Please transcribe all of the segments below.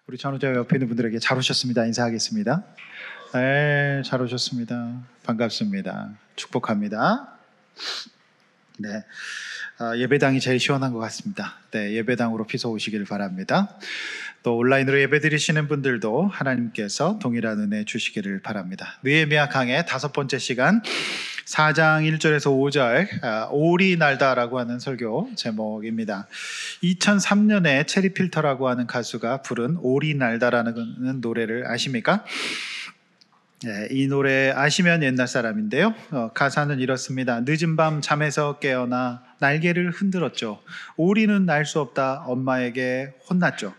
우리 전우자 옆에 있는 분들에게 잘 오셨습니다. 인사하겠습니다. 네, 잘 오셨습니다. 반갑습니다. 축복합니다. 네, 예배당이 제일 시원한 것 같습니다. 네, 예배당으로 피서 오시기를 바랍니다. 또 온라인으로 예배 드리시는 분들도 하나님께서 동일한 은혜 주시기를 바랍니다. 느헤미야 강의 5번째 시간 4장 1절에서 5절 오리 날다라고 하는 설교 제목입니다. 2003년에 체리필터라고 하는 가수가 부른 오리 날다라는 노래를 아십니까? 네, 이 노래 아시면 옛날 사람인데요. 가사는 이렇습니다. 늦은 밤 잠에서 깨어나 날개를 흔들었죠. 오리는 날 수 없다 엄마에게 혼났죠.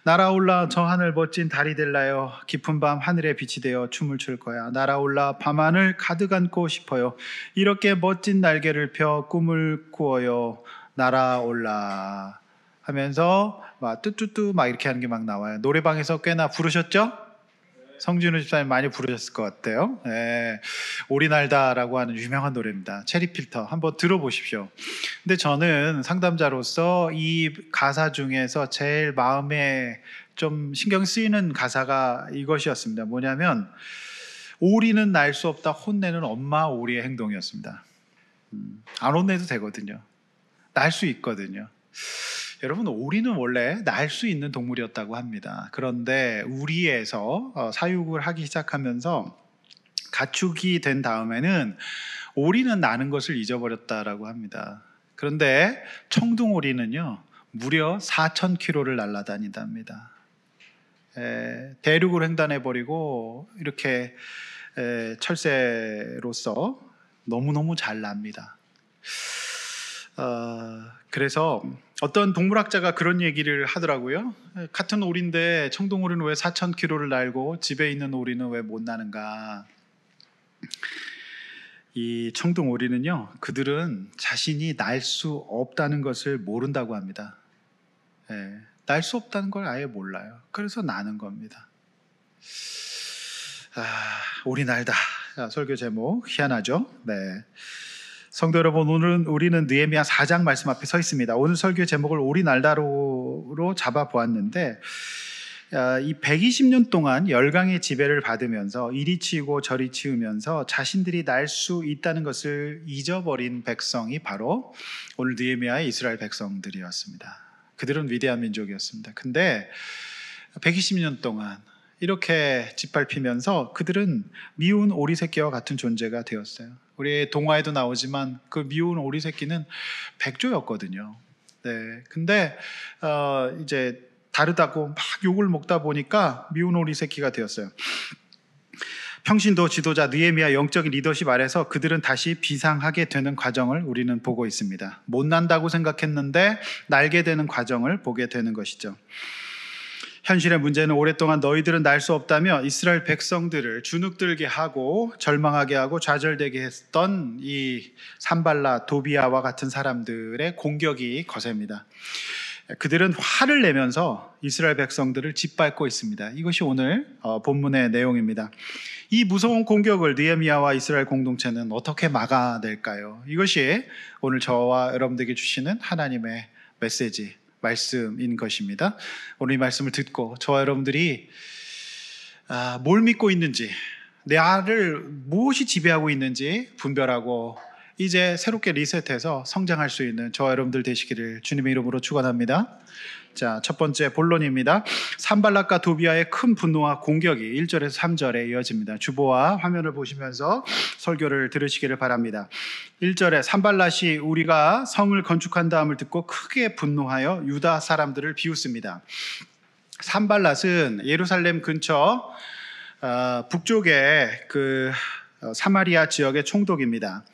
날아올라 저 하늘 멋진 달이 될라요. 깊은 밤 하늘에 빛이 되어 춤을 출 거야. 날아올라 밤하늘 가득 안고 싶어요. 이렇게 멋진 날개를 펴 꿈을 꾸어요. 날아올라 하면서 막 뚜뚜뚜 막 이렇게 하는 게 막 나와요. 노래방에서 꽤나 부르셨죠? 성진우 집사님 많이 부르셨을 것 같아요. 네, 오리날다라고 하는 유명한 노래입니다. 체리필터 한번 들어보십시오. 근데 저는 상담자로서 이 가사 중에서 제일 마음에 좀 신경 쓰이는 가사가 이것이었습니다. 뭐냐면 오리는 날 수 없다 혼내는 엄마 오리의 행동이었습니다. 안 혼내도 되거든요. 날 수 있거든요. 여러분, 오리는 원래 날 수 있는 동물이었다고 합니다. 그런데 우리에서 사육을 하기 시작하면서 가축이 된 다음에는 오리는 나는 것을 잊어버렸다라고 합니다. 그런데 청둥오리는요 무려 4,000km를 날아다닌답니다. 대륙을 횡단해버리고 이렇게 철새로서 너무너무 잘 납니다. 그래서 어떤 동물학자가 그런 얘기를 하더라고요. 같은 오리인데 청둥오리는 왜 4,000km를 날고 집에 있는 오리는 왜 못 나는가. 이 청둥오리는요, 그들은 자신이 날 수 없다는 것을 모른다고 합니다. 날 수 없다는 걸 아예 몰라요. 그래서 나는 겁니다. 오리 날다. 설교 제목 희한하죠? 네. 성도 여러분, 오늘은 우리는 느헤미야 4장 말씀 앞에 서 있습니다. 오늘 설교 제목을 오리 날다로 잡아보았는데 이 120년 동안 열강의 지배를 받으면서 이리 치우고 저리 치우면서 자신들이 날 수 있다는 것을 잊어버린 백성이 바로 오늘 느헤미야의 이스라엘 백성들이었습니다. 그들은 위대한 민족이었습니다. 근데 120년 동안 이렇게 짓밟히면서 그들은 미운 오리 새끼와 같은 존재가 되었어요. 우리 동화에도 나오지만 그 미운 오리 새끼는 백조였거든요. 네, 근데 이제 다르다고 막 욕을 먹다 보니까 미운 오리 새끼가 되었어요. 평신도 지도자 느헤미야 영적인 리더십 아래서 그들은 다시 비상하게 되는 과정을 우리는 보고 있습니다. 못 난다고 생각했는데 날게 되는 과정을 보게 되는 것이죠. 현실의 문제는 오랫동안 너희들은 날 수 없다며 이스라엘 백성들을 주눅들게 하고 절망하게 하고 좌절되게 했던 이 산발라, 도비아와 같은 사람들의 공격이 거셉니다. 그들은 화를 내면서 이스라엘 백성들을 짓밟고 있습니다. 이것이 오늘 본문의 내용입니다. 이 무서운 공격을 느헤미야와 이스라엘 공동체는 어떻게 막아낼까요? 이것이 오늘 저와 여러분들에게 주시는 하나님의 메시지, 말씀인 것입니다. 오늘 이 말씀을 듣고 저와 여러분들이 뭘 믿고 있는지, 나를 무엇이 지배하고 있는지 분별하고 이제 새롭게 리셋해서 성장할 수 있는 저와 여러분들 되시기를 주님의 이름으로 축원합니다. 자, 첫 번째 본론입니다. 산발락과 도비아의 큰 분노와 공격이 1절에서 3절에 이어집니다. 주보와 화면을 보시면서 설교를 들으시기를 바랍니다. 1절에 산발락이 우리가 성을 건축한 다음을 듣고 크게 분노하여 유다 사람들을 비웃습니다. 산발락은 예루살렘 근처 북쪽의 그 사마리아 지역의 총독입니다.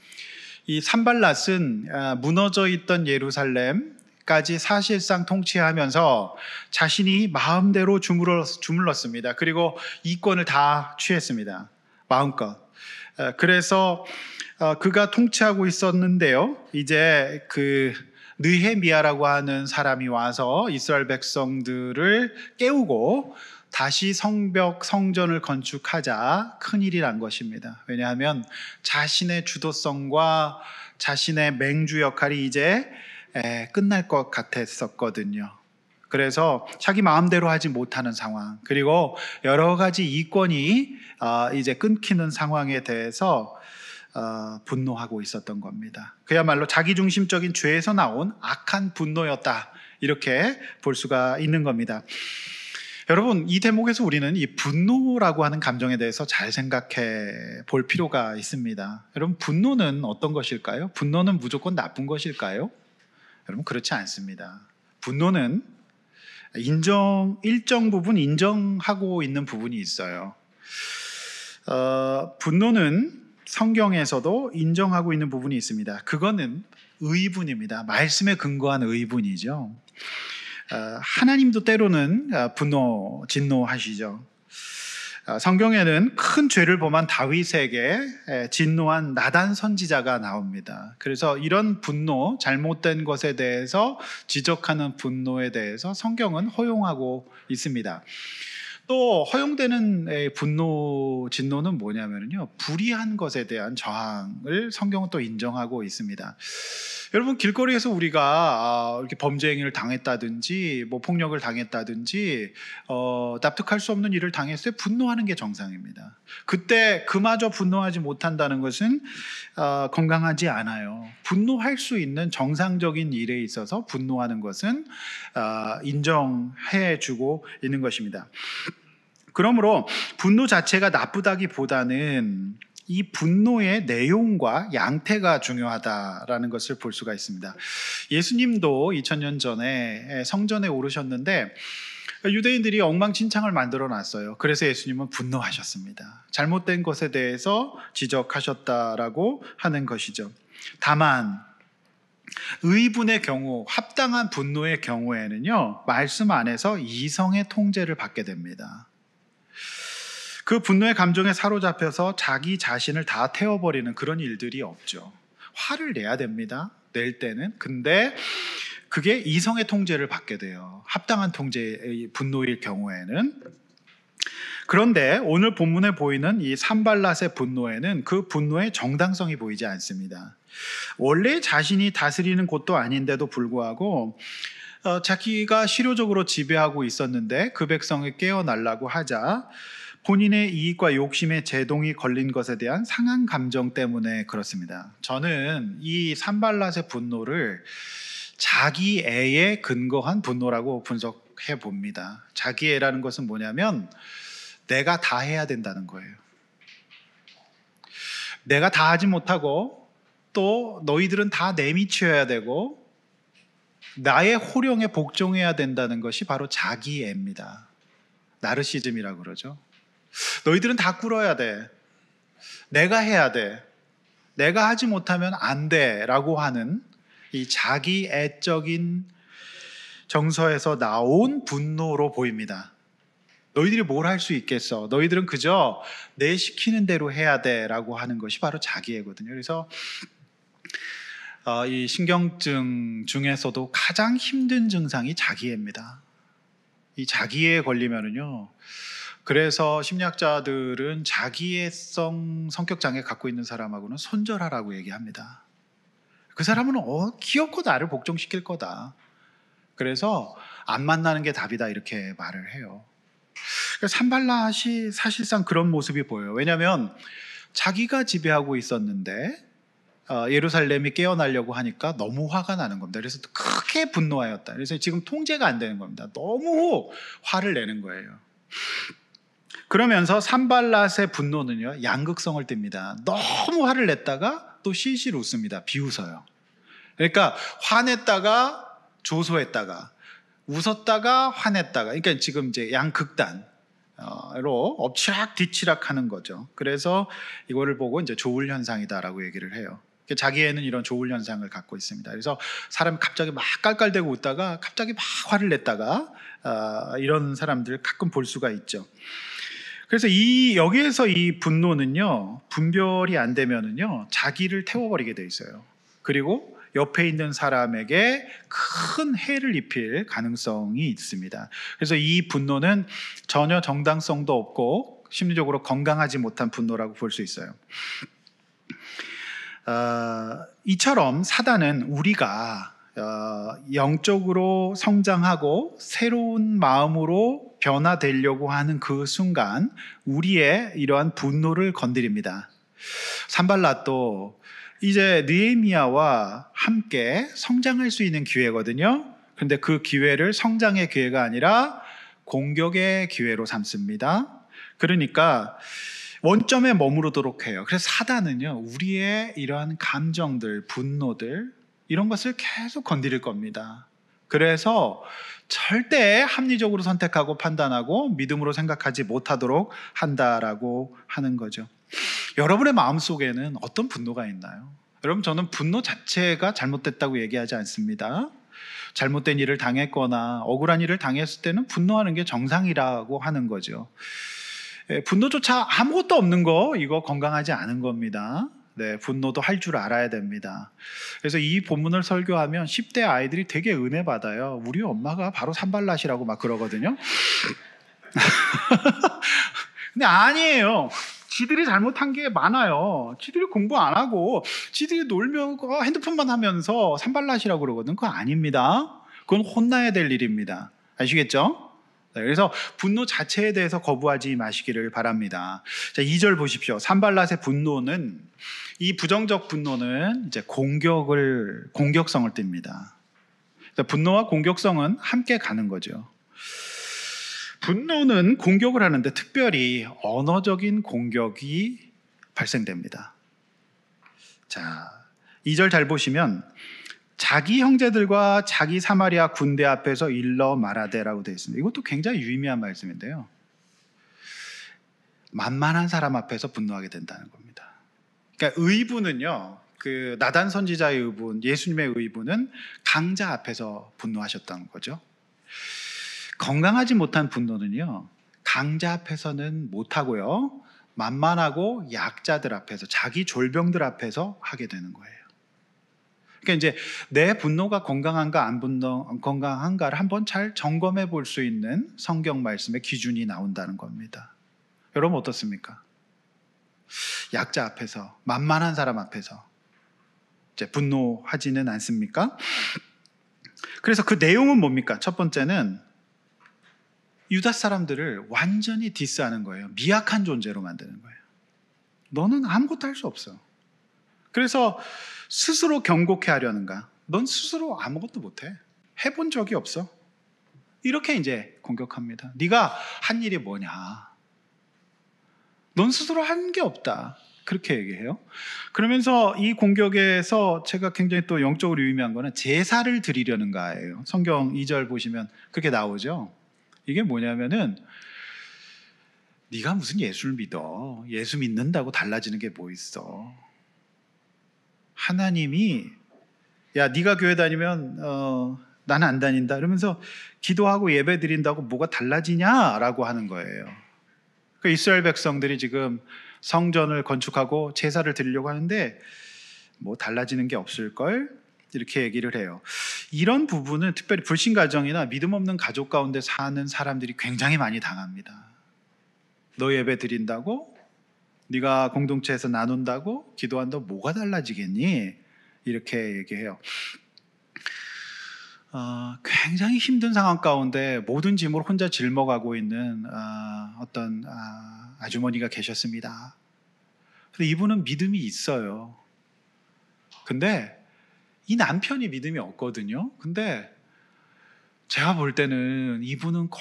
이 산발락은 무너져 있던 예루살렘까지 사실상 통치하면서 자신이 마음대로 주물렀습니다. 그리고 이권을 다 취했습니다. 마음껏. 그래서 그가 통치하고 있었는데요. 이제 그 느헤미야라고 하는 사람이 와서 이스라엘 백성들을 깨우고 다시 성전을 건축하자 큰일이 난 것입니다. 왜냐하면 자신의 주도성과 자신의 맹주 역할이 이제 끝날 것 같았었거든요. 그래서 자기 마음대로 하지 못하는 상황, 그리고 여러 가지 이권이 이제 끊기는 상황에 대해서 분노하고 있었던 겁니다. 그야말로 자기중심적인 죄에서 나온 악한 분노였다, 이렇게 볼 수가 있는 겁니다. 여러분, 이 대목에서 우리는 이 분노라고 하는 감정에 대해서 잘 생각해 볼 필요가 있습니다. 여러분, 분노는 어떤 것일까요? 분노는 무조건 나쁜 것일까요? 여러분, 그렇지 않습니다. 분노는 일정 부분 인정하고 있는 부분이 있어요. 분노는 성경에서도 인정하고 있는 부분이 있습니다. 그거는 의분입니다. 말씀에 근거한 의분이죠. 하나님도 때로는 진노하시죠. 성경에는 큰 죄를 범한 다윗에게 진노한 나단 선지자가 나옵니다. 그래서 이런 분노, 잘못된 것에 대해서 지적하는 분노에 대해서 성경은 허용하고 있습니다. 또 허용되는 분노, 진노는 뭐냐면요, 불의한 것에 대한 저항을 성경은 또 인정하고 있습니다. 여러분, 길거리에서 우리가 이렇게 범죄 행위를 당했다든지 뭐 폭력을 당했다든지 납득할 수 없는 일을 당했을 때 분노하는 게 정상입니다. 그때 그마저 분노하지 못한다는 것은 건강하지 않아요. 분노할 수 있는 정상적인 일에 있어서 분노하는 것은 인정해 주고 있는 것입니다. 그러므로 분노 자체가 나쁘다기보다는 이 분노의 내용과 양태가 중요하다라는 것을 볼 수가 있습니다. 예수님도 2000년 전에 성전에 오르셨는데 유대인들이 엉망진창을 만들어 놨어요. 그래서 예수님은 분노하셨습니다. 잘못된 것에 대해서 지적하셨다라고 하는 것이죠. 다만 의분의 경우, 합당한 분노의 경우에는요, 말씀 안에서 이성의 통제를 받게 됩니다. 그 분노의 감정에 사로잡혀서 자기 자신을 다 태워버리는 그런 일들이 없죠. 화를 내야 됩니다, 낼 때는. 근데 그게 이성의 통제를 받게 돼요. 합당한 통제의 분노일 경우에는. 그런데 오늘 본문에 보이는 이 산발랏의 분노에는 그 분노의 정당성이 보이지 않습니다. 원래 자신이 다스리는 곳도 아닌데도 불구하고 자기가 실효적으로 지배하고 있었는데 그 백성을 깨어나려고 하자 본인의 이익과 욕심에 제동이 걸린 것에 대한 상한 감정 때문에 그렇습니다. 저는 이 산발랏의 분노를 자기애에 근거한 분노라고 분석해 봅니다. 자기애라는 것은 뭐냐면 내가 다 해야 된다는 거예요. 내가 다 하지 못하고 또 너희들은 다 내미쳐야 되고 나의 호령에 복종해야 된다는 것이 바로 자기애입니다. 나르시즘이라고 그러죠. 너희들은 다 꿇어야 돼. 내가 해야 돼. 내가 하지 못하면 안 돼 라고 하는 이 자기애적인 정서에서 나온 분노로 보입니다. 너희들이 뭘 할 수 있겠어. 너희들은 그저 내 시키는 대로 해야 돼 라고 하는 것이 바로 자기애거든요. 그래서 이 신경증 중에서도 가장 힘든 증상이 자기애입니다. 이 자기애에 걸리면은요, 그래서 심리학자들은 자기애성 성격장애 갖고 있는 사람하고는 손절하라고 얘기합니다. 그 사람은 귀엽고 나를 복종시킬 거다. 그래서 안 만나는 게 답이다, 이렇게 말을 해요. 산발랏이 사실상 그런 모습이 보여요. 왜냐하면 자기가 지배하고 있었는데 예루살렘이 깨어나려고 하니까 너무 화가 나는 겁니다. 그래서 크게 분노하였다. 그래서 지금 통제가 안 되는 겁니다. 너무 화를 내는 거예요. 그러면서 산발랏의 분노는요, 양극성을 띱니다. 너무 화를 냈다가 또 실실 웃습니다. 비웃어요. 그러니까 화냈다가 조소했다가 웃었다가 화냈다가, 그러니까 지금 이제 양극단으로 엎치락 뒤치락 하는 거죠. 그래서 이거를 보고 이제 조울 현상이다라고 얘기를 해요. 자기애는 이런 조울 현상을 갖고 있습니다. 그래서 사람이 갑자기 막 깔깔대고 웃다가 갑자기 막 화를 냈다가 이런 사람들을 가끔 볼 수가 있죠. 그래서 여기에서 이 분노는요, 분별이 안 되면은요, 자기를 태워버리게 돼 있어요. 그리고 옆에 있는 사람에게 큰 해를 입힐 가능성이 있습니다. 그래서 이 분노는 전혀 정당성도 없고 심리적으로 건강하지 못한 분노라고 볼 수 있어요. 이처럼 사단은 우리가 영적으로 성장하고 새로운 마음으로 변화되려고 하는 그 순간 우리의 이러한 분노를 건드립니다. 산발랏도 이제 느헤미야와 함께 성장할 수 있는 기회거든요. 그런데 그 기회를 성장의 기회가 아니라 공격의 기회로 삼습니다. 그러니까 원점에 머무르도록 해요. 그래서 사단은요, 우리의 이러한 감정들, 분노들 이런 것을 계속 건드릴 겁니다. 그래서 절대 합리적으로 선택하고 판단하고 믿음으로 생각하지 못하도록 한다라고 하는 거죠. 여러분의 마음속에는 어떤 분노가 있나요? 여러분, 저는 분노 자체가 잘못됐다고 얘기하지 않습니다. 잘못된 일을 당했거나 억울한 일을 당했을 때는 분노하는 게 정상이라고 하는 거죠. 분노조차 아무것도 없는 거, 이거 건강하지 않은 겁니다. 네, 분노도 할 줄 알아야 됩니다. 그래서 이 본문을 설교하면 10대 아이들이 되게 은혜 받아요. 우리 엄마가 바로 산발랏이라고 막 그러거든요. 근데 아니에요. 지들이 잘못한 게 많아요. 지들이 공부 안 하고 지들이 놀면서 핸드폰만 하면서 산발랏이라고 그러거든. 그거 아닙니다. 그건 혼나야 될 일입니다. 아시겠죠? 네, 그래서 분노 자체에 대해서 거부하지 마시기를 바랍니다. 자, 2절 보십시오. 산발랏의 분노는, 이 부정적 분노는 이제 공격성을 띱니다. 분노와 공격성은 함께 가는 거죠. 분노는 공격을 하는데 특별히 언어적인 공격이 발생됩니다. 자, 2절 잘 보시면 자기 형제들과 자기 사마리아 군대 앞에서 일러 말하되라고 되어 있습니다. 이것도 굉장히 유의미한 말씀인데요. 만만한 사람 앞에서 분노하게 된다는 겁니다. 그러니까 의분은요, 그 나단 선지자의 의분, 예수님의 의분은 강자 앞에서 분노하셨다는 거죠. 건강하지 못한 분노는요, 강자 앞에서는 못하고요, 만만하고 약자들 앞에서, 자기 졸병들 앞에서 하게 되는 거예요. 그러니까 이제 내 분노가 건강한가 안 건강한가를 한번 잘 점검해 볼 수 있는 성경 말씀의 기준이 나온다는 겁니다. 여러분 어떻습니까? 약자 앞에서, 만만한 사람 앞에서 이제 분노하지는 않습니까? 그래서 그 내용은 뭡니까? 첫 번째는 유다 사람들을 완전히 디스하는 거예요. 미약한 존재로 만드는 거예요. 너는 아무것도 할 수 없어. 그래서 스스로 경고케 하려는가? 넌 스스로 아무것도 못해. 해본 적이 없어. 이렇게 이제 공격합니다. 네가 한 일이 뭐냐? 넌 스스로 한 게 없다. 그렇게 얘기해요. 그러면서 이 공격에서 제가 굉장히 또 영적으로 유의미한 거는 제사를 드리려는가예요. 성경 2절 보시면 그렇게 나오죠. 이게 뭐냐면은 네가 무슨 예수를 믿어. 예수 믿는다고 달라지는 게 뭐 있어. 하나님이 야 네가 교회 다니면 나는 안 다닌다 이러면서 기도하고 예배 드린다고 뭐가 달라지냐라고 하는 거예요. 그러니까 이스라엘 백성들이 지금 성전을 건축하고 제사를 드리려고 하는데 뭐 달라지는 게 없을걸? 이렇게 얘기를 해요. 이런 부분은 특별히 불신 가정이나 믿음 없는 가족 가운데 사는 사람들이 굉장히 많이 당합니다. 너 예배 드린다고? 네가 공동체에서 나눈다고? 기도한다고 뭐가 달라지겠니? 이렇게 얘기해요. 굉장히 힘든 상황 가운데 모든 짐을 혼자 짊어가고 있는 어떤 아주머니가 계셨습니다. 근데 이분은 믿음이 있어요. 근데 이 남편이 믿음이 없거든요. 근데 제가 볼 때는 이분은 꼭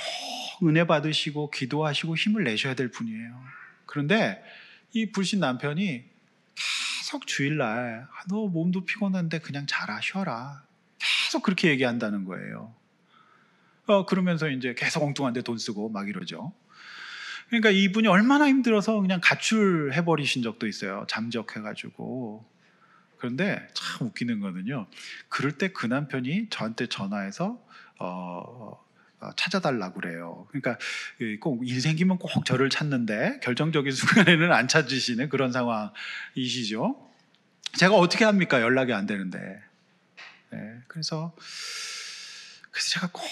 은혜 받으시고 기도하시고 힘을 내셔야 될 분이에요. 그런데 이 불신 남편이 계속 주일날 너 몸도 피곤한데 그냥 자라 쉬어라 계속 그렇게 얘기한다는 거예요. 그러면서 이제 계속 엉뚱한데 돈 쓰고 막 이러죠. 그러니까 이분이 얼마나 힘들어서 그냥 가출해버리신 적도 있어요. 잠적해가지고. 그런데 참 웃기는 거는요. 그럴 때 그 남편이 저한테 전화해서 찾아달라고 그래요. 그러니까 꼭 일 생기면 꼭 저를 찾는데 결정적인 순간에는 안 찾으시는 그런 상황이시죠. 제가 어떻게 합니까? 연락이 안 되는데. 네, 그래서 제가 꼭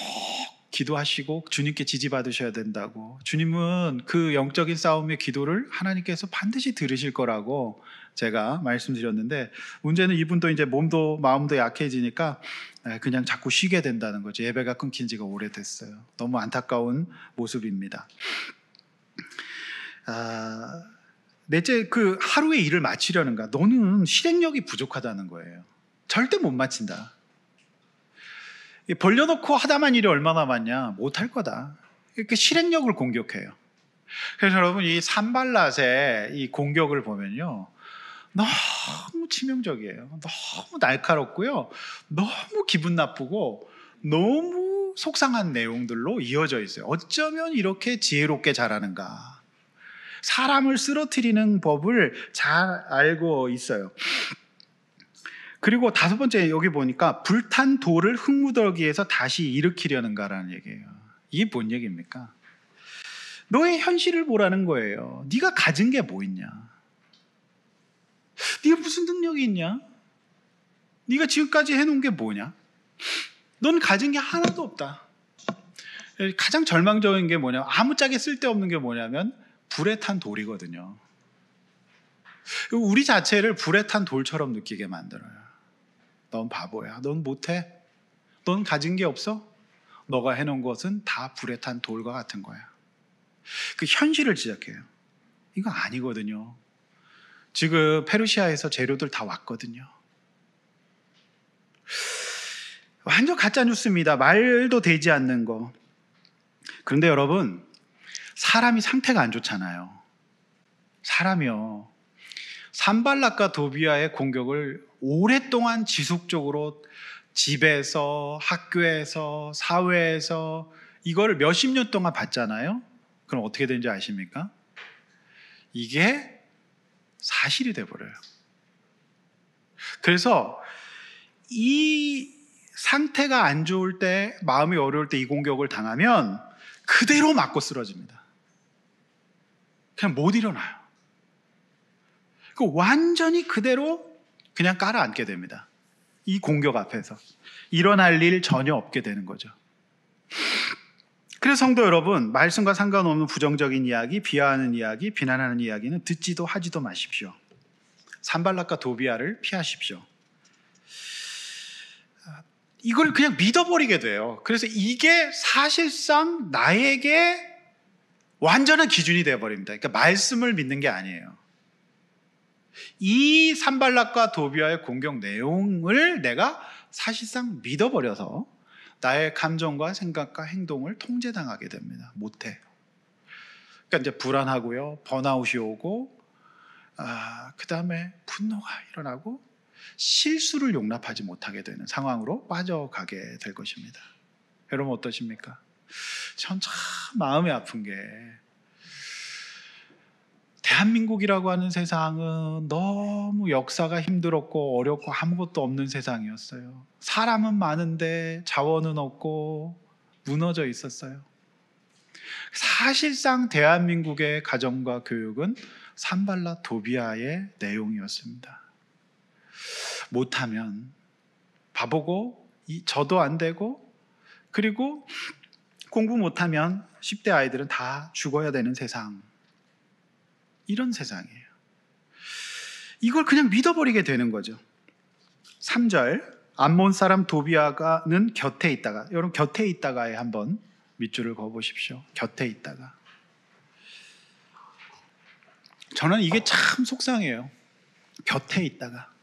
기도하시고 주님께 지지받으셔야 된다고. 주님은 그 영적인 싸움의 기도를 하나님께서 반드시 들으실 거라고 제가 말씀드렸는데, 문제는 이분도 이제 몸도 마음도 약해지니까 그냥 자꾸 쉬게 된다는 거죠. 예배가 끊긴 지가 오래됐어요. 너무 안타까운 모습입니다. 넷째, 그 하루의 일을 마치려는가? 너는 실행력이 부족하다는 거예요. 절대 못 마친다. 벌려놓고 하다만 일이 얼마나 많냐? 못할 거다. 이렇게 실행력을 공격해요. 그래서 여러분, 이 산발랏의 이 공격을 보면요, 너무 치명적이에요. 너무 날카롭고요, 너무 기분 나쁘고 너무 속상한 내용들로 이어져 있어요. 어쩌면 이렇게 지혜롭게 자라는가? 사람을 쓰러뜨리는 법을 잘 알고 있어요. 그리고 다섯 번째, 여기 보니까 불탄 돌을 흙무더기에서 다시 일으키려는가라는 얘기예요. 이게 뭔 얘기입니까? 너의 현실을 보라는 거예요. 네가 가진 게 뭐 있냐? 네가 무슨 능력이 있냐? 네가 지금까지 해놓은 게 뭐냐? 넌 가진 게 하나도 없다. 가장 절망적인 게 뭐냐? 아무짝에 쓸데없는 게 뭐냐면 불에 탄 돌이거든요. 우리 자체를 불에 탄 돌처럼 느끼게 만들어요. 넌 바보야. 넌 못해. 넌 가진 게 없어. 너가 해놓은 것은 다 불에 탄 돌과 같은 거야. 그 현실을 지적해요. 이거 아니거든요. 지금 페르시아에서 재료들 다 왔거든요. 완전 가짜 뉴스입니다. 말도 되지 않는 거. 그런데 여러분, 사람이 상태가 안 좋잖아요. 사람이요, 산발랏과 도비아의 공격을 오랫동안 지속적으로 집에서, 학교에서, 사회에서 이거를 몇십 년 동안 봤잖아요. 그럼 어떻게 되는지 아십니까? 이게 사실이 돼버려요. 그래서 이 상태가 안 좋을 때, 마음이 어려울 때 이 공격을 당하면 그대로 맞고 쓰러집니다. 그냥 못 일어나요. 완전히 그대로 그냥 깔아앉게 됩니다. 이 공격 앞에서 일어날 일 전혀 없게 되는 거죠. 그래서 성도 여러분, 말씀과 상관없는 부정적인 이야기, 비하하는 이야기, 비난하는 이야기는 듣지도 하지도 마십시오. 산발랏과 도비아를 피하십시오. 이걸 그냥 믿어버리게 돼요. 그래서 이게 사실상 나에게 완전한 기준이 되어버립니다. 그러니까 말씀을 믿는 게 아니에요. 이 산발랏과 도비아의 공격 내용을 내가 사실상 믿어버려서 나의 감정과 생각과 행동을 통제당하게 됩니다. 못해. 그러니까 이제 불안하고요, 번아웃이 오고, 그 다음에 분노가 일어나고 실수를 용납하지 못하게 되는 상황으로 빠져가게 될 것입니다. 여러분 어떠십니까? 전 참 마음이 아픈 게, 대한민국이라고 하는 세상은 너무 역사가 힘들었고 어렵고 아무것도 없는 세상이었어요. 사람은 많은데 자원은 없고 무너져 있었어요. 사실상 대한민국의 가정과 교육은 산발랏 도비아의 내용이었습니다. 못하면 바보고 저도 안 되고, 그리고 공부 못하면 10대 아이들은 다 죽어야 되는 세상, 이런 세상이에요. 이걸 그냥 믿어버리게 되는 거죠. 3절, 암몬 사람 도비아가는 곁에 있다가, 여러분 곁에 있다가에 한번 밑줄을 그어보십시오. 곁에 있다가. 저는 이게 참 속상해요. 곁에 있다가.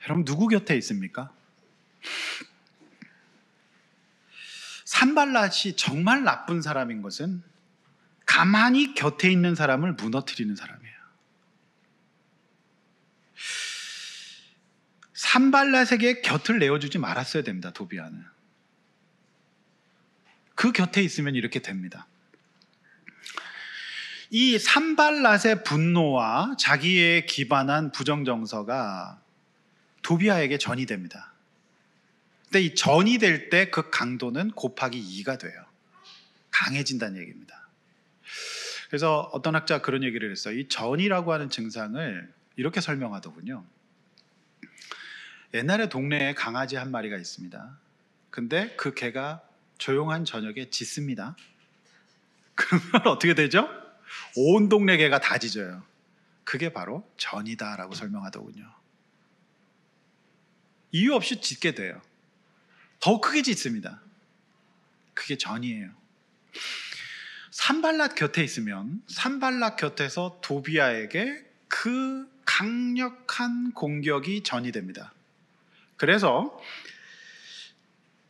여러분 누구 곁에 있습니까? 산발랏이 정말 나쁜 사람인 것은 가만히 곁에 있는 사람을 무너뜨리는 사람이에요. 산발랏에게 곁을 내어주지 말았어야 됩니다. 도비아는 그 곁에 있으면 이렇게 됩니다. 이 산발랏의 분노와 자기에 기반한 부정정서가 도비아에게 전이 됩니다. 근데 이 전이 될 때 그 강도는 곱하기 2가 돼요. 강해진다는 얘기입니다. 그래서 어떤 학자가 그런 얘기를 했어요. 이 전이라고 하는 증상을 이렇게 설명하더군요. 옛날에 동네에 강아지 한 마리가 있습니다. 근데 그 개가 조용한 저녁에 짖습니다. 그러면 어떻게 되죠? 온 동네 개가 다 짖어요. 그게 바로 전이다라고 설명하더군요. 이유 없이 짓게 돼요. 더 크게 짓습니다. 그게 전이에요. 산발랏 곁에 있으면 산발랏 곁에서 도비아에게 그 강력한 공격이 전이 됩니다. 그래서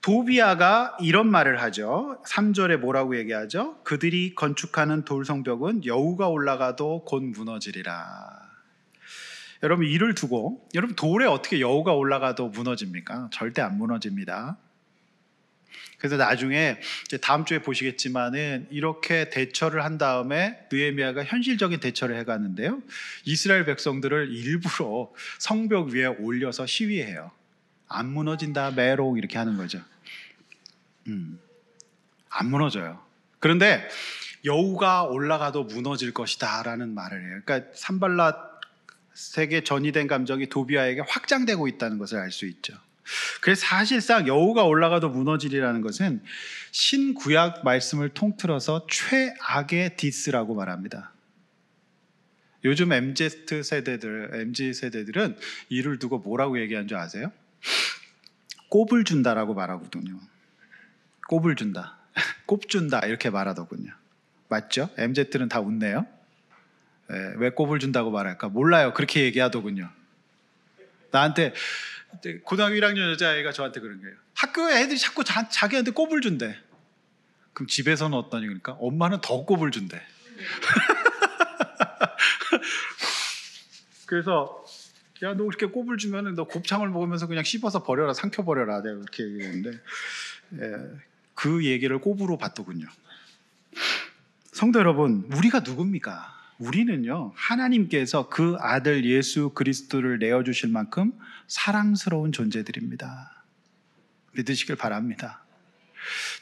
도비아가 이런 말을 하죠. 3절에 뭐라고 얘기하죠? 그들이 건축하는 돌성벽은 여우가 올라가도 곧 무너지리라. 여러분, 이를 두고 여러분, 돌에 어떻게 여우가 올라가도 무너집니까? 절대 안 무너집니다. 그래서 나중에 이제 다음 주에 보시겠지만은 이렇게 대처를 한 다음에 느헤미야가 현실적인 대처를 해가는데요. 이스라엘 백성들을 일부러 성벽 위에 올려서 시위해요. 안 무너진다 메롱 이렇게 하는 거죠. 안 무너져요. 그런데 여우가 올라가도 무너질 것이다 라는 말을 해요. 그러니까 산발랏에게 전이된 감정이 도비아에게 확장되고 있다는 것을 알 수 있죠. 그래서 사실상 여우가 올라가도 무너지리라는 것은 신구약 말씀을 통틀어서 최악의 디스라고 말합니다. 요즘 MZ 세대들은 이를 두고 뭐라고 얘기하는 줄 아세요? 꼽을 준다라고 말하거든요. 꼽을 준다. 꼽준다 이렇게 말하더군요. 맞죠? MZ는 다 웃네요. 왜 꼽을 준다고 말할까? 몰라요. 그렇게 얘기하더군요. 나한테 고등학교 1학년 여자애가 저한테 그런 거예요. 학교에 애들이 자꾸 자기한테 꼽을 준대. 그럼 집에서는 어떠니? 그러니까 엄마는 더 꼽을 준대. 그래서 야, 너 그렇게 꼽을 주면은 너 곱창을 먹으면서 그냥 씹어서 버려라, 삼켜 버려라. 내가 그렇게 얘기했는데 그 얘기를 꼽으로 받더군요. 성도 여러분, 우리가 누굽니까? 우리는요, 하나님께서 그 아들 예수 그리스도를 내어주실 만큼 사랑스러운 존재들입니다. 믿으시길 바랍니다.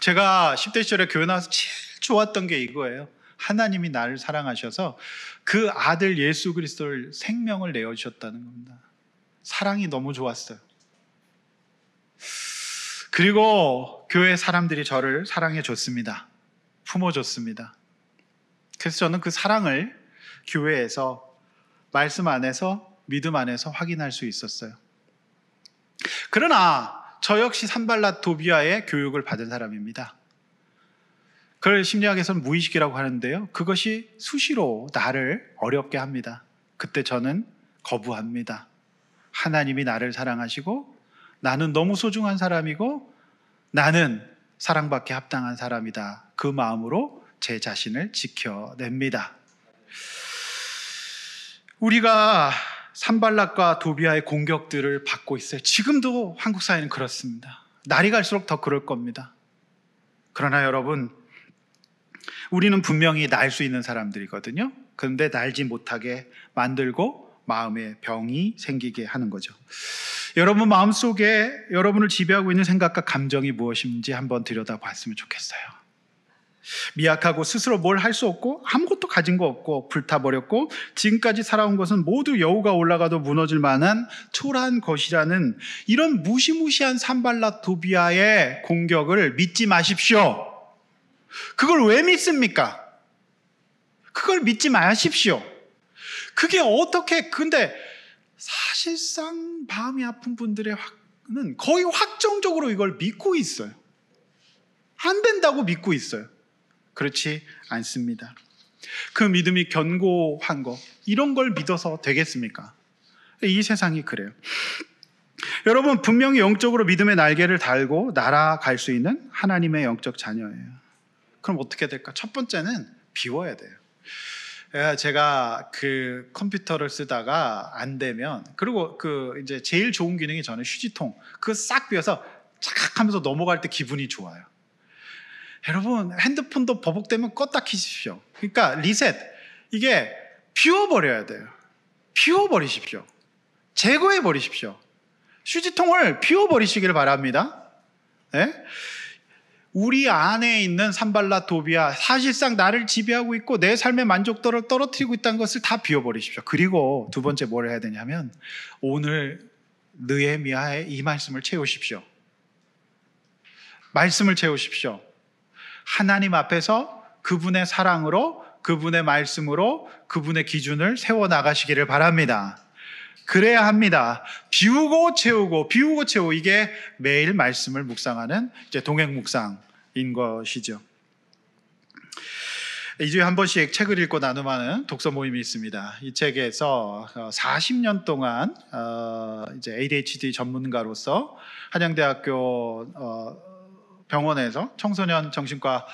제가 10대 시절에 교회 나와서 제일 좋았던 게 이거예요. 하나님이 나를 사랑하셔서 그 아들 예수 그리스도를 생명을 내어주셨다는 겁니다. 사랑이 너무 좋았어요. 그리고 교회 사람들이 저를 사랑해 줬습니다. 품어줬습니다. 그래서 저는 그 사랑을 교회에서, 말씀 안에서, 믿음 안에서 확인할 수 있었어요. 그러나 저 역시 산발랏 도비아의 교육을 받은 사람입니다. 그걸 심리학에서는 무의식이라고 하는데요, 그것이 수시로 나를 어렵게 합니다. 그때 저는 거부합니다. 하나님이 나를 사랑하시고 나는 너무 소중한 사람이고 나는 사랑받기 합당한 사람이다. 그 마음으로 제 자신을 지켜냅니다. 우리가 산발랏과 도비아의 공격들을 받고 있어요. 지금도 한국 사회는 그렇습니다. 날이 갈수록 더 그럴 겁니다. 그러나 여러분, 우리는 분명히 날 수 있는 사람들이거든요. 그런데 날지 못하게 만들고 마음에 병이 생기게 하는 거죠. 여러분 마음속에 여러분을 지배하고 있는 생각과 감정이 무엇인지 한번 들여다봤으면 좋겠어요. 미약하고 스스로 뭘 할 수 없고 아무것도 가진 거 없고 불타버렸고 지금까지 살아온 것은 모두 여우가 올라가도 무너질 만한 초라한 것이라는 이런 무시무시한 산발랏 도비아의 공격을 믿지 마십시오. 그걸 왜 믿습니까? 그걸 믿지 마십시오. 그게 어떻게, 근데 사실상 마음이 아픈 분들은 거의 확정적으로 이걸 믿고 있어요. 안 된다고 믿고 있어요. 그렇지 않습니다. 그 믿음이 견고한 거, 이런 걸 믿어서 되겠습니까? 이 세상이 그래요. 여러분, 분명히 영적으로 믿음의 날개를 달고 날아갈 수 있는 하나님의 영적 자녀예요. 그럼 어떻게 될까? 첫 번째는 비워야 돼요. 제가 그 컴퓨터를 쓰다가 안 되면, 그리고 이제 제일 좋은 기능이 저는 휴지통, 그거 싹 비워서 착 하면서 넘어갈 때 기분이 좋아요. 여러분, 핸드폰도 버벅대면 껐다 키십시오. 그러니까 리셋, 이게 비워버려야 돼요. 비워버리십시오. 제거해버리십시오. 휴지통을 비워버리시길 바랍니다. 네? 우리 안에 있는 산발랏 도비아, 사실상 나를 지배하고 있고 내 삶의 만족도를 떨어뜨리고 있다는 것을 다 비워버리십시오. 그리고 두 번째 뭘 해야 되냐면, 오늘 느헤미야의 이 말씀을 채우십시오. 말씀을 채우십시오. 하나님 앞에서 그분의 사랑으로, 그분의 말씀으로 그분의 기준을 세워나가시기를 바랍니다. 그래야 합니다. 비우고 채우고 비우고 채우고, 이게 매일 말씀을 묵상하는 이제 동행 묵상인 것이죠. 2주에 한 번씩 책을 읽고 나눔하는 독서 모임이 있습니다. 이 책에서 40년 동안 이제 ADHD 전문가로서 한양대학교 병원에서 청소년 정신과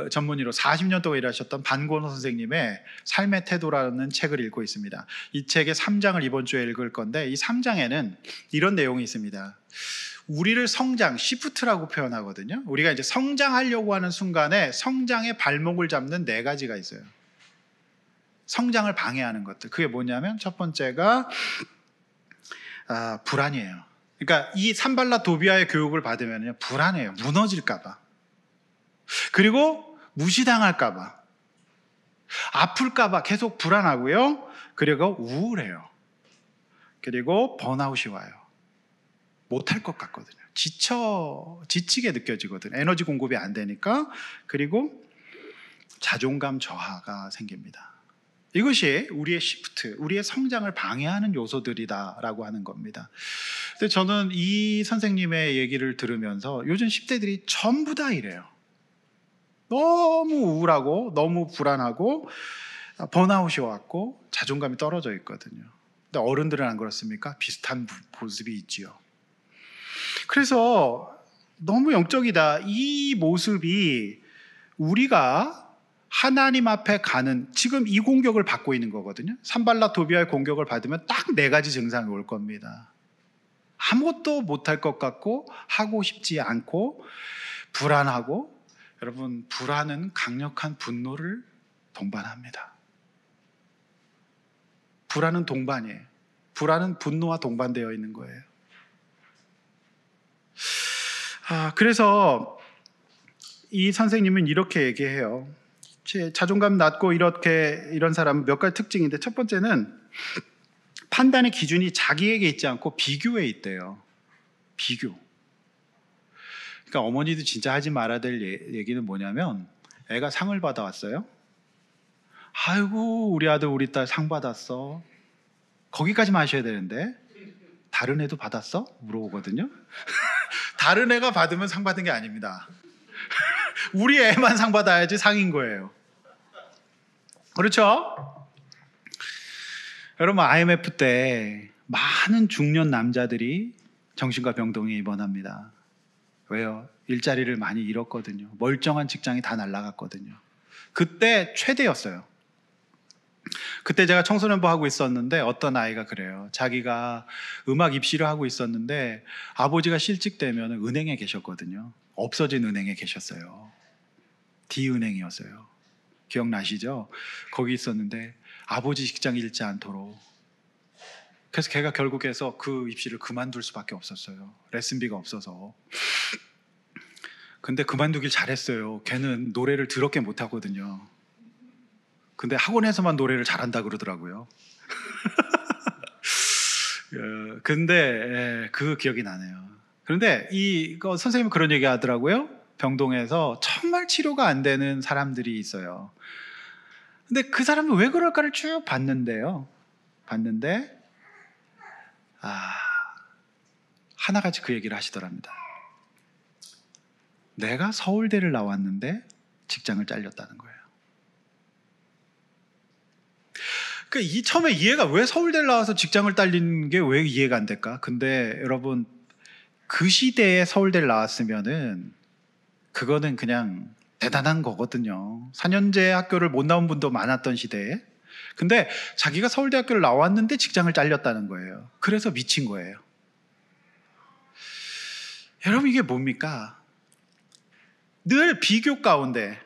전문의로 40년 동안 일하셨던 반권호 선생님의 삶의 태도라는 책을 읽고 있습니다. 이 책의 3장을 이번 주에 읽을 건데, 이 3장에는 이런 내용이 있습니다. 우리를 성장, 시프트라고 표현하거든요. 우리가 이제 성장하려고 하는 순간에 성장의 발목을 잡는 4가지가 있어요. 성장을 방해하는 것들. 그게 뭐냐면, 첫 번째가 불안이에요. 그러니까 이 산발라 도비아의 교육을 받으면 불안해요. 무너질까 봐. 그리고 무시당할까 봐. 아플까 봐 계속 불안하고요. 그리고 우울해요. 그리고 번아웃이 와요. 못할 것 같거든요. 지치게 느껴지거든요. 에너지 공급이 안 되니까. 그리고 자존감 저하가 생깁니다. 이것이 우리의 시프트, 우리의 성장을 방해하는 요소들이다라고 하는 겁니다. 근데 저는 이 선생님의 얘기를 들으면서 요즘 10대들이 전부 다 이래요. 너무 우울하고 너무 불안하고 번아웃이 왔고 자존감이 떨어져 있거든요. 근데 어른들은 안 그렇습니까? 비슷한 모습이 있지요. 그래서 너무 영적이다. 이 모습이 우리가 하나님 앞에 가는, 지금 이 공격을 받고 있는 거거든요. 산발라 도비아의 공격을 받으면 딱 4가지 증상이 올 겁니다. 아무것도 못할 것 같고, 하고 싶지 않고, 불안하고. 여러분, 불안은 강력한 분노를 동반합니다. 불안은 동반이에요. 불안은 분노와 동반되어 있는 거예요. 그래서 이 선생님은 이렇게 얘기해요. 자존감 낮고 이런 사람은 몇 가지 특징인데, 첫 번째는 판단의 기준이 자기에게 있지 않고 비교에 있대요. 비교. 그러니까 어머니도 진짜 하지 말아야 될 얘기는 뭐냐면, 애가 상을 받아왔어요. 아이고, 우리 아들 우리 딸 상 받았어. 거기까지만 하셔야 되는데, 다른 애도 받았어? 물어보거든요. 다른 애가 받으면 상 받은 게 아닙니다. 우리 애만 상 받아야지 상인 거예요. 그렇죠? 여러분, IMF 때 많은 중년 남자들이 정신과 병동에 입원합니다. 왜요? 일자리를 많이 잃었거든요. 멀쩡한 직장이 다 날아갔거든요. 그때 최대였어요. 그때 제가 청소년부 하고 있었는데, 어떤 아이가 그래요. 자기가 음악 입시를 하고 있었는데 아버지가 실직되면 은행에 계셨거든요. 없어진 은행에 계셨어요. D은행이었어요. 기억나시죠? 거기 있었는데 아버지 직장 잃지 않도록. 그래서 걔가 결국에서 그 입시를 그만둘 수밖에 없었어요. 레슨비가 없어서. 근데 그만두길 잘했어요. 걔는 노래를 더럽게 못하거든요. 근데 학원에서만 노래를 잘한다 그러더라고요. 근데 그 기억이 나네요. 그런데 선생님은 그런 얘기 하더라고요. 병동에서 정말 치료가 안 되는 사람들이 있어요. 근데 그 사람은 왜 그럴까를 쭉 봤는데 하나같이 그 얘기를 하시더랍니다. 내가 서울대를 나왔는데 직장을 잘렸다는 거예요. 그러니까 처음에 이해가, 왜 서울대를 나와서 직장을 딸린 게 왜 이해가 안 될까? 근데 여러분, 그 시대에 서울대를 나왔으면은 그거는 그냥 대단한 거거든요. 4년제 학교를 못 나온 분도 많았던 시대에. 근데 자기가 서울대 학교를 나왔는데 직장을 잘렸다는 거예요. 그래서 미친 거예요. 여러분, 이게 뭡니까? 늘 비교 가운데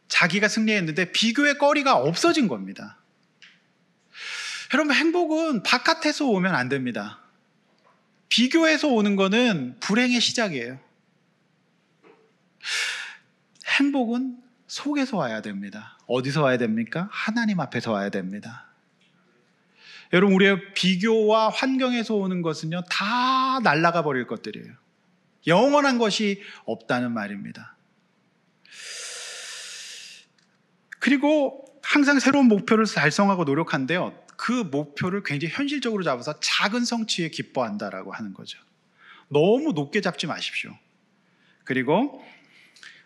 자기가 승리했는데 비교의 거리가 없어진 겁니다. 여러분, 행복은 바깥에서 오면 안 됩니다. 비교해서 오는 거는 불행의 시작이에요. 행복은 속에서 와야 됩니다. 어디서 와야 됩니까? 하나님 앞에서 와야 됩니다. 여러분, 우리의 비교와 환경에서 오는 것은요, 다 날아가 버릴 것들이에요. 영원한 것이 없다는 말입니다. 그리고 항상 새로운 목표를 달성하고 노력한데요. 그 목표를 굉장히 현실적으로 잡아서 작은 성취에 기뻐한다라고 하는 거죠. 너무 높게 잡지 마십시오. 그리고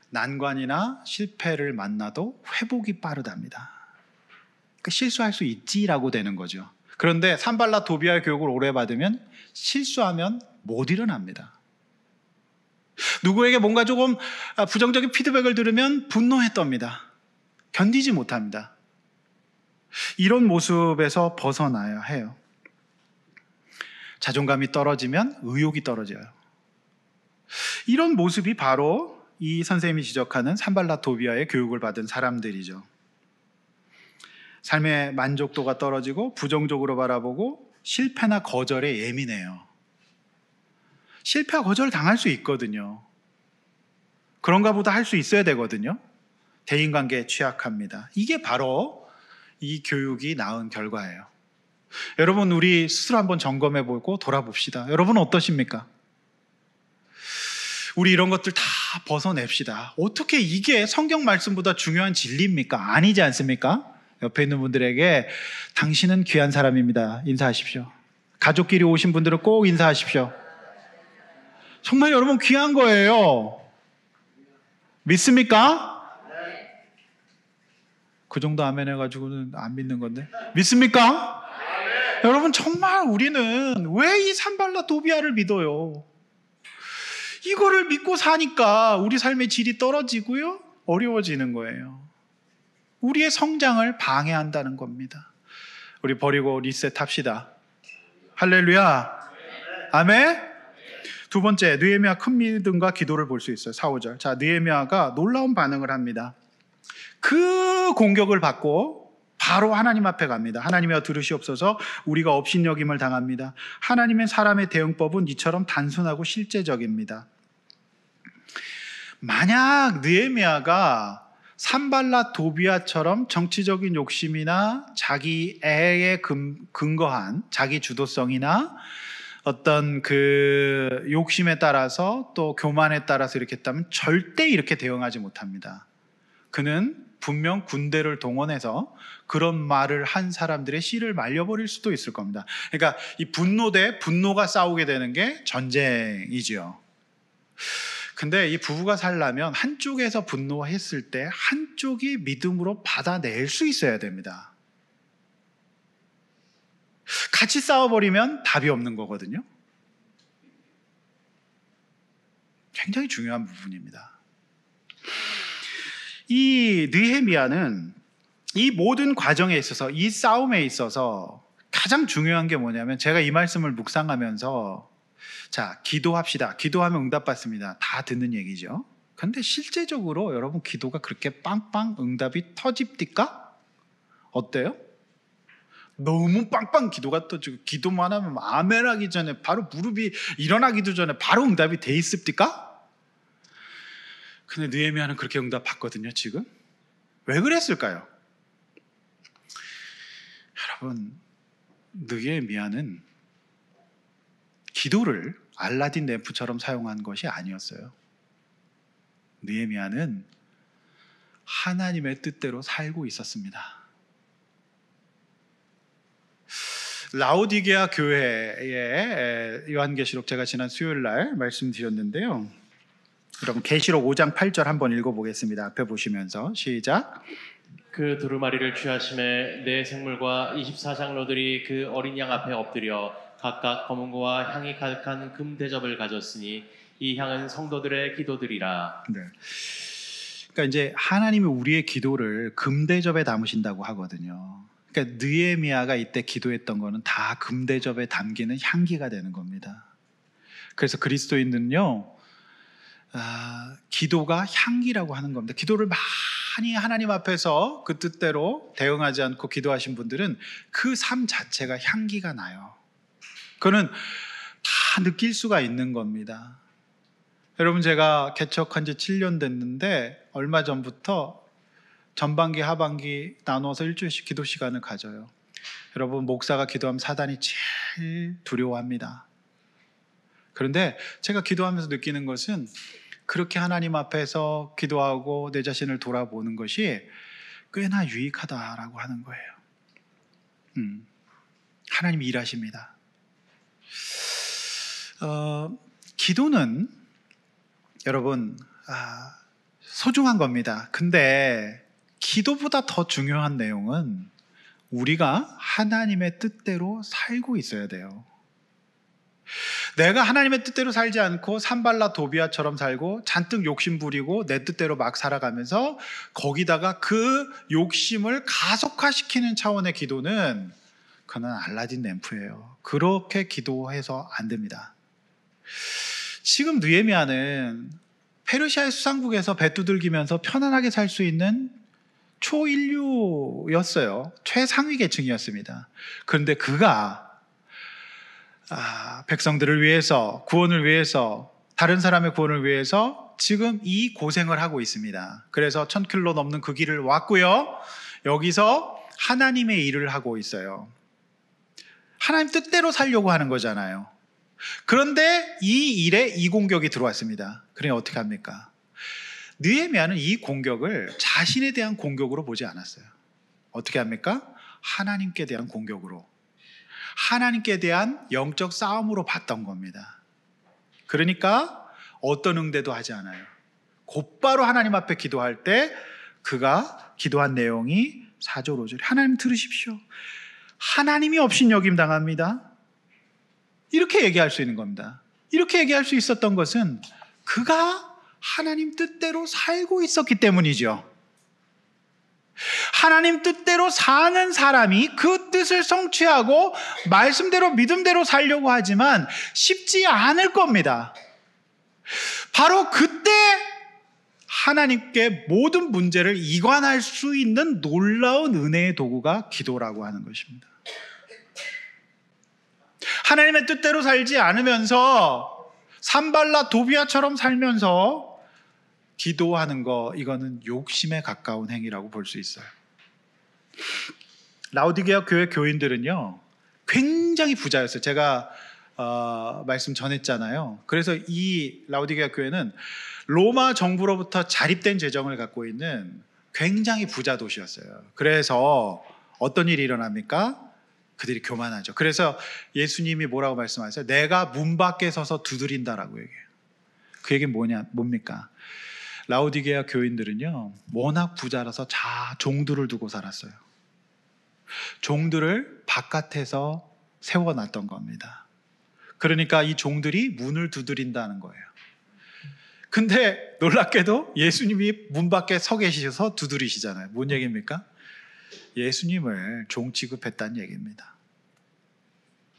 난관이나 실패를 만나도 회복이 빠르답니다. 그러니까 실수할 수 있지라고 되는 거죠. 그런데 산발라 도비아의 교육을 오래 받으면 실수하면 못 일어납니다. 누구에게 뭔가 조금 부정적인 피드백을 들으면 분노에 떱니다. 견디지 못합니다. 이런 모습에서 벗어나야 해요. 자존감이 떨어지면 의욕이 떨어져요. 이런 모습이 바로 이 선생님이 지적하는 산발라 도비아의 교육을 받은 사람들이죠. 삶의 만족도가 떨어지고 부정적으로 바라보고 실패나 거절에 예민해요. 실패와 거절 당할 수 있거든요. 그런가 보다 할 수 있어야 되거든요. 대인관계에 취약합니다. 이게 바로 이 교육이 낳은 결과예요. 여러분, 우리 스스로 한번 점검해 보고 돌아봅시다. 여러분 어떠십니까? 우리 이런 것들 다 벗어냅시다. 어떻게 이게 성경 말씀보다 중요한 진리입니까? 아니지 않습니까? 옆에 있는 분들에게 당신은 귀한 사람입니다. 인사하십시오. 가족끼리 오신 분들은 꼭 인사하십시오. 정말 여러분 귀한 거예요. 믿습니까? 그 정도 아멘 해가지고는 안 믿는 건데. 믿습니까? 여러분 정말 우리는 왜 이 산발라 도비아를 믿어요? 이거를 믿고 사니까 우리 삶의 질이 떨어지고요, 어려워지는 거예요. 우리의 성장을 방해한다는 겁니다. 우리 버리고 리셋합시다. 할렐루야. 아멘. 두 번째, 느헤미야 큰 믿음과 기도를 볼 수 있어요. 4, 5절. 자, 느헤미야가 놀라운 반응을 합니다. 그 공격을 받고 바로 하나님 앞에 갑니다. 하나님이여 들으시옵소서. 우리가 업신여김을 당합니다. 하나님의 사람의 대응법은 이처럼 단순하고 실제적입니다. 만약 느헤미야가 산발라 도비아처럼 정치적인 욕심이나 자기 애에 근거한 자기 주도성이나 어떤 그 욕심에 따라서 또 교만에 따라서 이렇게 했다면 절대 이렇게 대응하지 못합니다. 그는 분명 군대를 동원해서 그런 말을 한 사람들의 씨를 말려버릴 수도 있을 겁니다. 그러니까 이 분노 대 분노가 싸우게 되는 게 전쟁이지요. 근데 이 부부가 살려면 한쪽에서 분노했을 때 한쪽이 믿음으로 받아낼 수 있어야 됩니다. 같이 싸워버리면 답이 없는 거거든요. 굉장히 중요한 부분입니다. 이 느헤미야는 이 모든 과정에 있어서, 이 싸움에 있어서 가장 중요한 게 뭐냐면, 제가 이 말씀을 묵상하면서 자, 기도합시다. 기도하면 응답받습니다. 다 듣는 얘기죠. 근데 실제적으로 여러분 기도가 그렇게 빵빵 응답이 터집니까? 어때요? 너무 빵빵 기도가 터지고 기도만 하면 아멘 하기 전에 바로 무릎이 일어나기도 전에 바로 응답이 돼 있습니까? 근데 느헤미야는 그렇게 응답 받거든요. 지금 왜 그랬을까요? 여러분, 느헤미야는 기도를 알라딘 램프처럼 사용한 것이 아니었어요. 느헤미야는 하나님의 뜻대로 살고 있었습니다. 라오디게아 교회의 요한계시록, 제가 지난 수요일 날 말씀드렸는데요. 여러분 계시록 5장 8절 한번 읽어보겠습니다. 앞에 보시면서 시작. 그 두루마리를 취하심에 네 생물과 24장로들이 그 어린 양 앞에 엎드려 각각 검은고와 향이 가득한 금 대접을 가졌으니 이 향은 성도들의 기도들이라. 네. 그러니까 이제 하나님이 우리의 기도를 금 대접에 담으신다고 하거든요. 그러니까 느헤미야가 이때 기도했던 거는 다 금 대접에 담기는 향기가 되는 겁니다. 그래서 그리스도인은요, 기도가 향기라고 하는 겁니다. 기도를 많이 하나님 앞에서 그 뜻대로 대응하지 않고 기도하신 분들은 그 삶 자체가 향기가 나요. 그거는 다 느낄 수가 있는 겁니다. 여러분, 제가 개척한 지 7년 됐는데 얼마 전부터 전반기 하반기 나눠서 일주일씩 기도 시간을 가져요. 여러분, 목사가 기도하면 사단이 제일 두려워합니다. 그런데 제가 기도하면서 느끼는 것은 그렇게 하나님 앞에서 기도하고 내 자신을 돌아보는 것이 꽤나 유익하다라고 하는 거예요. 하나님이 일하십니다. 기도는 여러분 소중한 겁니다. 근데 기도보다 더 중요한 내용은 우리가 하나님의 뜻대로 살고 있어야 돼요. 내가 하나님의 뜻대로 살지 않고 산발라 도비아처럼 살고 잔뜩 욕심 부리고 내 뜻대로 막 살아가면서 거기다가 그 욕심을 가속화시키는 차원의 기도는 그는 알라딘 램프예요. 그렇게 기도해서 안 됩니다. 지금 느헤미야는 페르시아의 수상국에서 배 두들기면서 편안하게 살 수 있는 초인류였어요. 최상위 계층이었습니다. 그런데 그가 백성들을 위해서, 구원을 위해서, 다른 사람의 구원을 위해서 지금 이 고생을 하고 있습니다. 그래서 1000킬로 넘는 그 길을 왔고요. 여기서 하나님의 일을 하고 있어요. 하나님 뜻대로 살려고 하는 거잖아요. 그런데 이 일에 이 공격이 들어왔습니다. 그러니 어떻게 합니까? 느헤미야는 이 공격을 자신에 대한 공격으로 보지 않았어요. 어떻게 합니까? 하나님께 대한 공격으로, 하나님께 대한 영적 싸움으로 봤던 겁니다. 그러니까 어떤 응대도 하지 않아요. 곧바로 하나님 앞에 기도할 때 그가 기도한 내용이 4절 5절 하나님 들으십시오. 하나님이 업신여김 당합니다. 이렇게 얘기할 수 있는 겁니다. 이렇게 얘기할 수 있었던 것은 그가 하나님 뜻대로 살고 있었기 때문이죠. 하나님 뜻대로 사는 사람이 그 뜻을 성취하고 말씀대로 믿음대로 살려고 하지만 쉽지 않을 겁니다. 바로 그때 하나님께 모든 문제를 이관할 수 있는 놀라운 은혜의 도구가 기도라고 하는 것입니다. 하나님의 뜻대로 살지 않으면서 산발라 도비아처럼 살면서 기도하는 거, 이거는 욕심에 가까운 행위라고 볼 수 있어요. 라오디게아 교회 교인들은요 굉장히 부자였어요. 제가 말씀 전했잖아요. 그래서 이 라오디게아 교회는 로마 정부로부터 자립된 재정을 갖고 있는 굉장히 부자 도시였어요. 그래서 어떤 일이 일어납니까? 그들이 교만하죠. 그래서 예수님이 뭐라고 말씀하세요? 내가 문 밖에 서서 두드린다라고 얘기해요. 그 얘기는 뭡니까? 라오디게아 교인들은요 워낙 부자라서 종들을 두고 살았어요. 종들을 바깥에서 세워놨던 겁니다. 그러니까 이 종들이 문을 두드린다는 거예요. 근데 놀랍게도 예수님이 문 밖에 서 계셔서 두드리시잖아요. 뭔 얘기입니까? 예수님을 종 취급했다는 얘기입니다.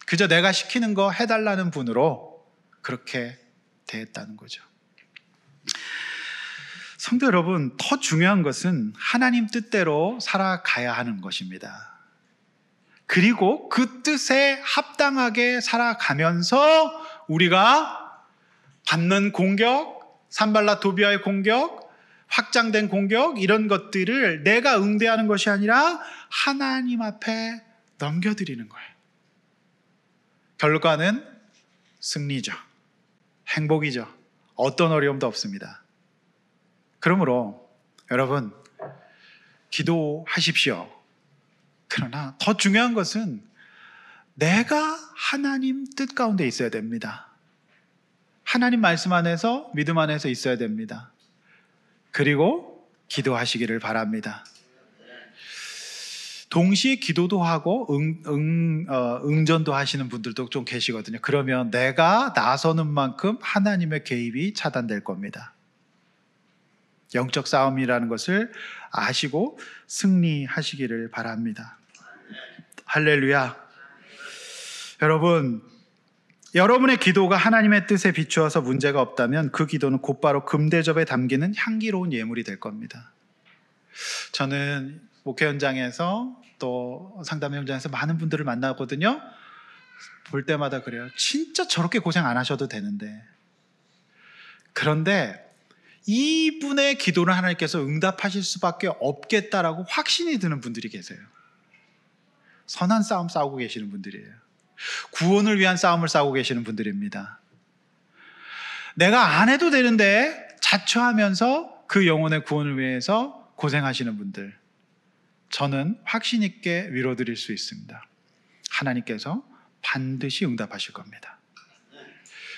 그저 내가 시키는 거 해달라는 분으로 그렇게 대했다는 거죠. 성도 여러분, 더 중요한 것은 하나님 뜻대로 살아가야 하는 것입니다. 그리고 그 뜻에 합당하게 살아가면서 우리가 받는 공격, 산발라 도비아의 공격, 확장된 공격, 이런 것들을 내가 응대하는 것이 아니라 하나님 앞에 넘겨드리는 거예요. 결과는 승리죠. 행복이죠. 어떤 어려움도 없습니다. 그러므로 여러분 기도하십시오. 그러나 더 중요한 것은 내가 하나님 뜻 가운데 있어야 됩니다. 하나님 말씀 안에서, 믿음 안에서 있어야 됩니다. 그리고 기도하시기를 바랍니다. 동시에 기도도 하고 응전도 하시는 분들도 좀 계시거든요. 그러면 내가 나서는 만큼 하나님의 개입이 차단될 겁니다. 영적 싸움이라는 것을 아시고 승리하시기를 바랍니다. 할렐루야. 여러분, 여러분의 기도가 하나님의 뜻에 비추어서 문제가 없다면 그 기도는 곧바로 금대접에 담기는 향기로운 예물이 될 겁니다. 저는 목회 현장에서 또 상담 현장에서 많은 분들을 만나거든요. 볼 때마다 그래요. 진짜 저렇게 고생 안 하셔도 되는데. 그런데 이분의 기도를 하나님께서 응답하실 수밖에 없겠다라고 확신이 드는 분들이 계세요. 선한 싸움 싸우고 계시는 분들이에요. 구원을 위한 싸움을 싸우고 계시는 분들입니다. 내가 안 해도 되는데 자처하면서 그 영혼의 구원을 위해서 고생하시는 분들. 저는 확신 있게 위로드릴 수 있습니다. 하나님께서 반드시 응답하실 겁니다.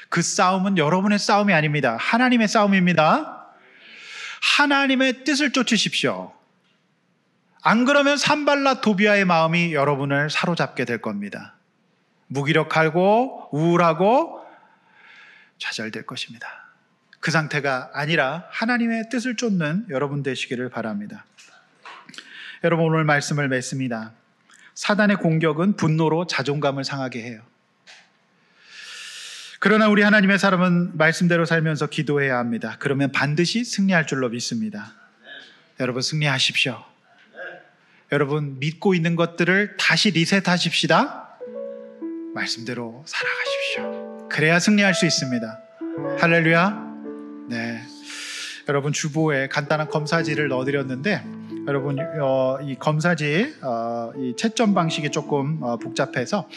그 싸움은 여러분의 싸움이 아닙니다. 하나님의 싸움입니다. 하나님의 뜻을 쫓으십시오. 안 그러면 산발랏 도비아의 마음이 여러분을 사로잡게 될 겁니다. 무기력하고 우울하고 좌절될 것입니다. 그 상태가 아니라 하나님의 뜻을 쫓는 여러분 되시기를 바랍니다. 여러분, 오늘 말씀을 맺습니다. 사단의 공격은 분노로 자존감을 상하게 해요. 그러나 우리 하나님의 사람은 말씀대로 살면서 기도해야 합니다. 그러면 반드시 승리할 줄로 믿습니다. 여러분, 승리하십시오. 여러분, 믿고 있는 것들을 다시 리셋하십시다. 말씀대로 살아가십시오. 그래야 승리할 수 있습니다. 할렐루야. 네, 여러분, 주보에 간단한 검사지를 넣어드렸는데 여러분, 이 검사지 이 채점 방식이 조금 복잡해서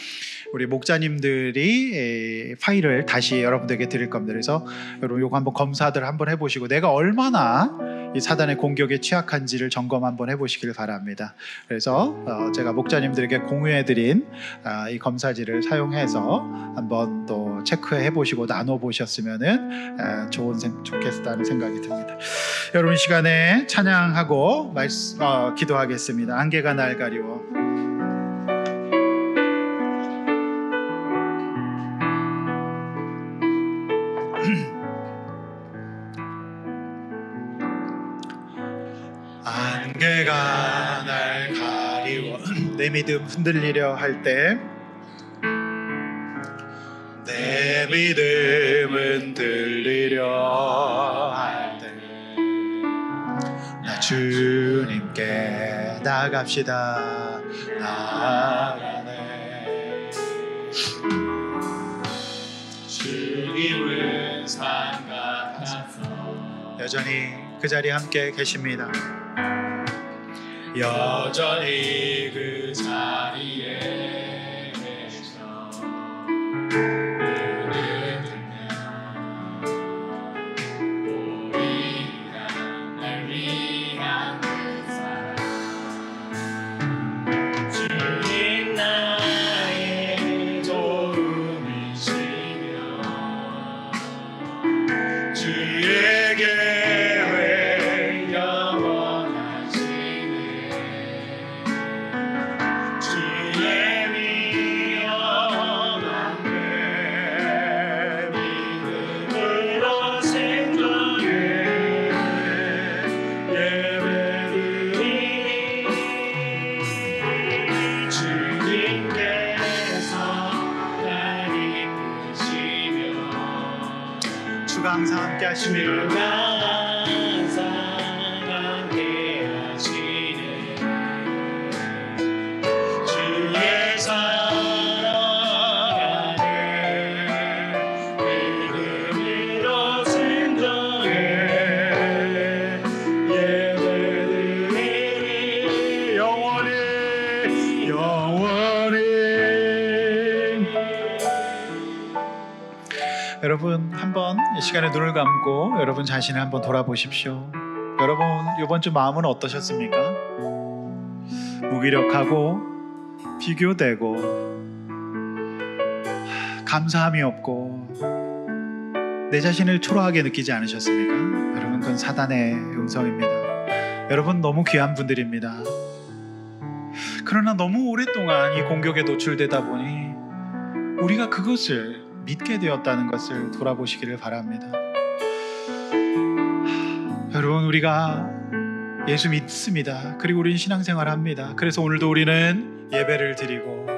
우리 목자님들이 파일을 다시 여러분들에게 드릴 겁니다. 그래서 여러분, 이거 한번 검사들 한번 해보시고 내가 얼마나 이 사단의 공격에 취약한지를 점검 한번 해보시길 바랍니다. 그래서 제가 목자님들에게 공유해드린 이 검사지를 사용해서 한번 또 체크해 보시고 나눠 보셨으면은 좋겠다는 생각이 듭니다. 여러분, 이 시간에 찬양하고 기도하겠습니다. 안개가 날 가리워. 안개가 날 가리워. 내 믿음 흔들리려 할 때, 내 믿음 흔들리려 할 때, 나 주님께 나갑시다. 나가네. 주님은 산 같아서 여전히 그 자리에 함께 계십니다. 여전히 그 자리에 계셔. 눈을 들면 보이리라 날 위한 그 사랑. 주님 나의 도움이시며 주의 계획 영원하시네. 주의 위험한 내 믿음으로 생존해 예배드리니 주님께서 날 이끄시며 주가 항상 함께 하시며 주의 사랑 안에 믿음으로 순종해 예배드리니 영원히 여러분, 한번 이 시간에 눈을 감고 여러분 자신을 한번 돌아보십시오. 여러분, 이번 주 마음은 어떠셨습니까? 무기력하고 비교되고 감사함이 없고 내 자신을 초라하게 느끼지 않으셨습니까? 여러분, 그건 사단의 음성입니다. 여러분, 너무 귀한 분들입니다. 그러나 너무 오랫동안 이 공격에 노출되다 보니 우리가 그것을 믿게 되었다는 것을 돌아보시기를 바랍니다. 여러분, 우리가 예수 믿습니다. 그리고 우리는 신앙생활을 합니다. 그래서 오늘도 우리는 예배를 드리고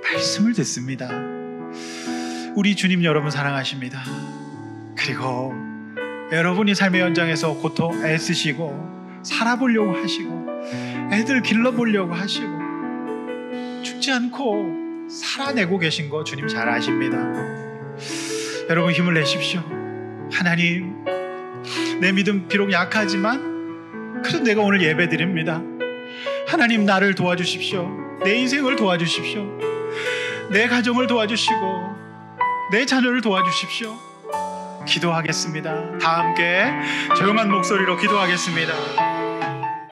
말씀을 듣습니다. 우리 주님 여러분 사랑하십니다. 그리고 여러분이 삶의 현장에서 고통 애쓰시고 살아보려고 하시고 애들 길러보려고 하시고 죽지 않고 살아내고 계신 거 주님 잘 아십니다. 여러분, 힘을 내십시오. 하나님, 내 믿음 비록 약하지만 그래도 내가 오늘 예배 드립니다. 하나님, 나를 도와주십시오. 내 인생을 도와주십시오. 내 가정을 도와주시고 내 자녀를 도와주십시오. 기도하겠습니다. 다 함께 조용한 목소리로 기도하겠습니다.